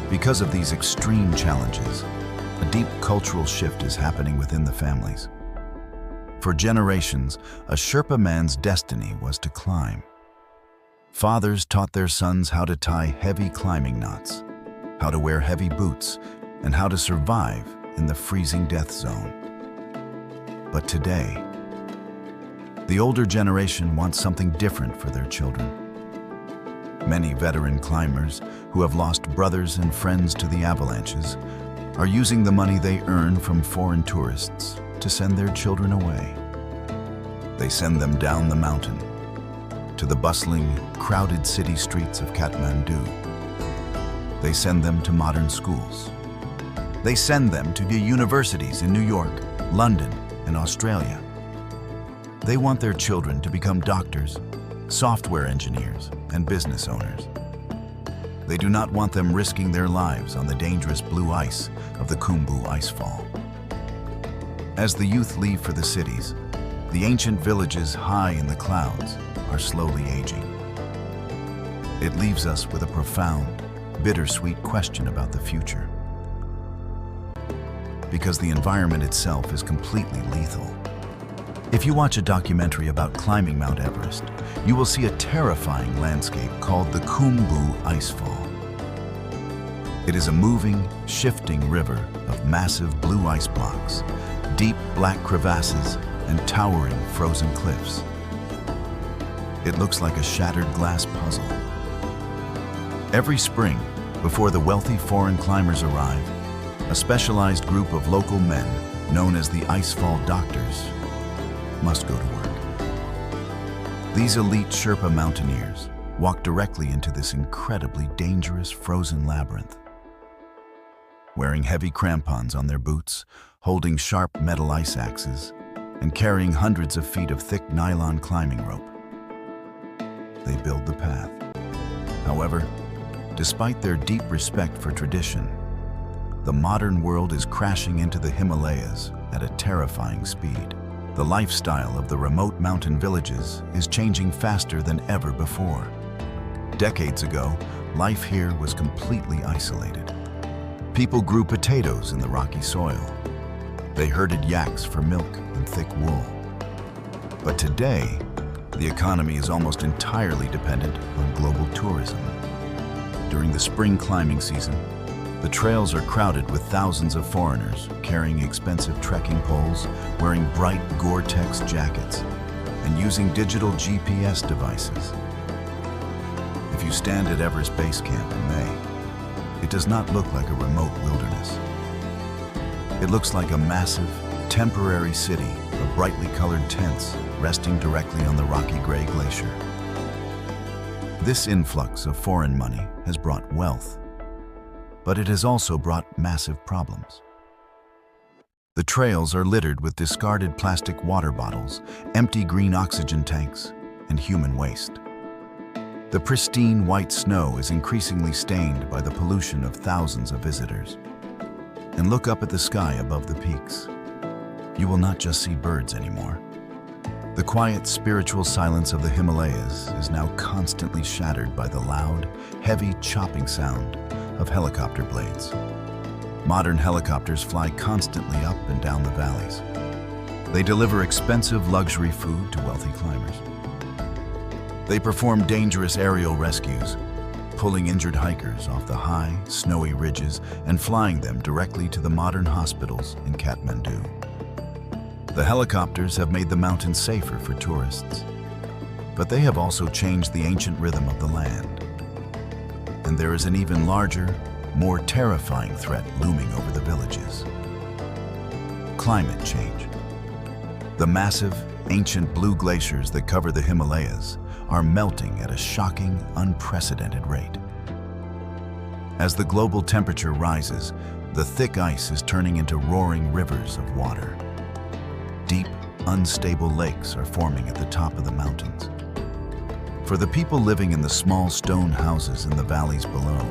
Because of these extreme challenges, a deep cultural shift is happening within the families. For generations, a Sherpa man's destiny was to climb. Fathers taught their sons how to tie heavy climbing knots, how to wear heavy boots, and how to survive in the freezing death zone. But today, the older generation wants something different for their children. Many veteran climbers who have lost brothers and friends to the avalanches are using the money they earn from foreign tourists to send their children away. They send them down the mountain, to the bustling, crowded city streets of Kathmandu. They send them to modern schools. They send them to the universities in New York, London, and Australia. They want their children to become doctors, software engineers, and business owners. They do not want them risking their lives on the dangerous blue ice of the Khumbu icefall. As the youth leave for the cities, the ancient villages high in the clouds are slowly aging. It leaves us with a profound, bittersweet question about the future. Because the environment itself is completely lethal. If you watch a documentary about climbing Mount Everest, you will see a terrifying landscape called the Khumbu Icefall. It is a moving, shifting river of massive blue ice blocks, deep black crevasses, and towering frozen cliffs. It looks like a shattered glass puzzle. Every spring, before the wealthy foreign climbers arrive, a specialized group of local men, known as the Icefall Doctors, must go to work. These elite Sherpa mountaineers walk directly into this incredibly dangerous frozen labyrinth. Wearing heavy crampons on their boots, holding sharp metal ice axes, and carrying hundreds of feet of thick nylon climbing rope, they build the path. However, despite their deep respect for tradition, the modern world is crashing into the Himalayas at a terrifying speed. The lifestyle of the remote mountain villages is changing faster than ever before. Decades ago, life here was completely isolated. People grew potatoes in the rocky soil. They herded yaks for milk and thick wool. But today, the economy is almost entirely dependent on global tourism. During the spring climbing season, the trails are crowded with thousands of foreigners carrying expensive trekking poles, wearing bright Gore-Tex jackets, and using digital GPS devices. If you stand at Everest Base Camp in May, it does not look like a remote wilderness. It looks like a massive, temporary city of brightly colored tents resting directly on the rocky gray glacier. This influx of foreign money has brought wealth, but it has also brought massive problems. The trails are littered with discarded plastic water bottles, empty green oxygen tanks, and human waste. The pristine white snow is increasingly stained by the pollution of thousands of visitors. And look up at the sky above the peaks. You will not just see birds anymore. The quiet, spiritual silence of the Himalayas is now constantly shattered by the loud, heavy chopping sound of helicopter blades. Modern helicopters fly constantly up and down the valleys. They deliver expensive luxury food to wealthy climbers. They perform dangerous aerial rescues, pulling injured hikers off the high, snowy ridges and flying them directly to the modern hospitals in Kathmandu. The helicopters have made the mountains safer for tourists, but they have also changed the ancient rhythm of the land. And there is an even larger, more terrifying threat looming over the villages. Climate change. The massive, ancient blue glaciers that cover the Himalayas are melting at a shocking, unprecedented rate. As the global temperature rises, the thick ice is turning into roaring rivers of water. Deep, unstable lakes are forming at the top of the mountains. For the people living in the small stone houses in the valleys below,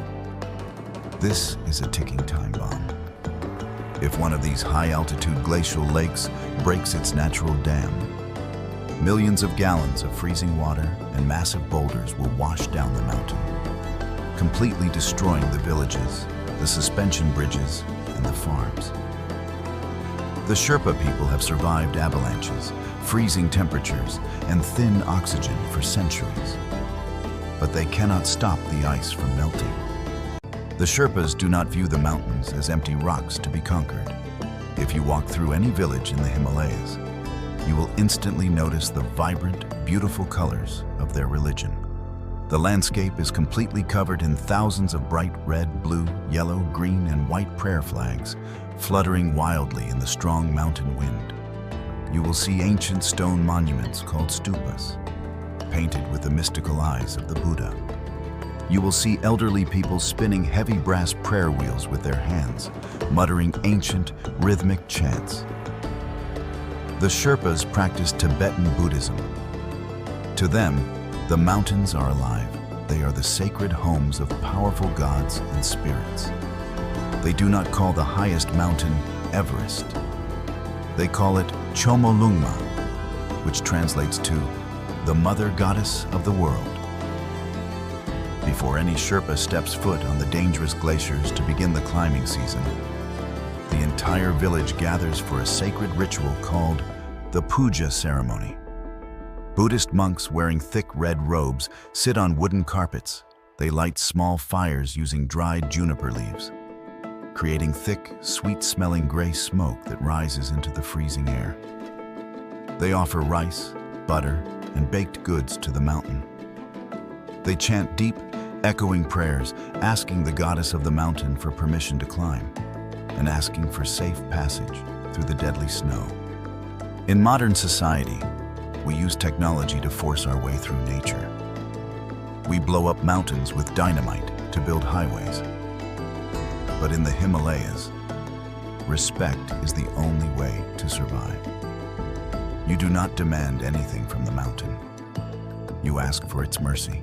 this is a ticking time bomb. If one of these high-altitude glacial lakes breaks its natural dam, millions of gallons of freezing water and massive boulders will wash down the mountain, completely destroying the villages the suspension bridges, and the farms. The Sherpa people have survived avalanches, freezing temperatures, and thin oxygen for centuries. But they cannot stop the ice from melting. The Sherpas do not view the mountains as empty rocks to be conquered. If you walk through any village in the Himalayas, you will instantly notice the vibrant, beautiful colors of their religion. The landscape is completely covered in thousands of bright red, blue, yellow, green, and white prayer flags, fluttering wildly in the strong mountain wind. You will see ancient stone monuments called stupas, painted with the mystical eyes of the Buddha. You will see elderly people spinning heavy brass prayer wheels with their hands, muttering ancient, rhythmic chants. The Sherpas practice Tibetan Buddhism. To them, the mountains are alive. They are the sacred homes of powerful gods and spirits. They do not call the highest mountain Everest. They call it Chomolungma, which translates to the Mother Goddess of the World. Before any Sherpa steps foot on the dangerous glaciers to begin the climbing season, the entire village gathers for a sacred ritual called the puja ceremony. Buddhist monks wearing thick red robes sit on wooden carpets. They light small fires using dried juniper leaves, creating thick, sweet-smelling gray smoke that rises into the freezing air. They offer rice, butter, and baked goods to the mountain. They chant deep, echoing prayers, asking the goddess of the mountain for permission to climb, and asking for safe passage through the deadly snow. In modern society, we use technology to force our way through nature. We blow up mountains with dynamite to build highways. But in the Himalayas, respect is the only way to survive. You do not demand anything from the mountain. You ask for its mercy.